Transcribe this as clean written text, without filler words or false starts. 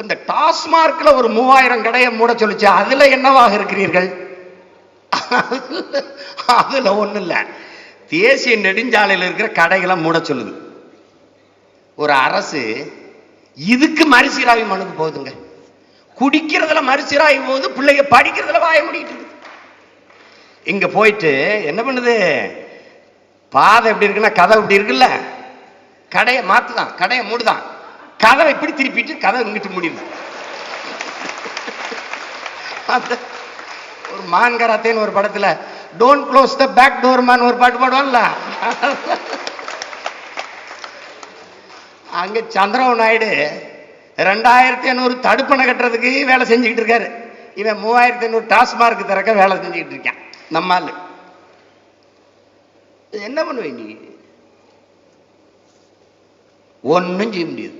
இந்த டாஸ்மார்க்ல ஒரு 3000 கடையை மூட சொல்லிச்சு. அதுல என்னவாக இருக்கிறீர்கள்? அதுல ஒண்ணு இல்ல, தேசிய நெடுஞ்சாலையில் இருக்கிற கடைகளை மூட சொல்லுது ஒரு அரசு. இதுக்கு மறுசீராய்வு மனுக்கு போகுதுங்க. குடிக்கிறதுல மறுசீராய்வு போகுது, பிள்ளைங்க படிக்கிறதுல வாய முடிக்கிட்டு இருக்கு. இங்க போயிட்டு என்ன பண்ணுது, பாதை எப்படி இருக்குன்னா கதவு இப்படி இருக்குல்ல, கடையை மாத்துதான், கடையை மூடுதான், கதவை இப்படி திருப்பிட்டு கதவை இங்கிட்டு முடியுது. ஒரு மான்கராத்தேன்னு ஒரு படத்துல don't close the back door man ஒரு பாட்டு பாடுவான்ல, அங்க சந்திரபாபு நாயுடு 2500 தடுப்பணை கட்டுறதுக்கு வேலை செஞ்சுக்கிட்டு இருக்காரு. இவன் 3500 டாஸ்மார்க் திறக்க வேலை செஞ்சுக்கிட்டு இருக்கான். நம்மால் என்ன பண்ணுவேன் நீ? ஒன்னும் செய்ய முடியாது.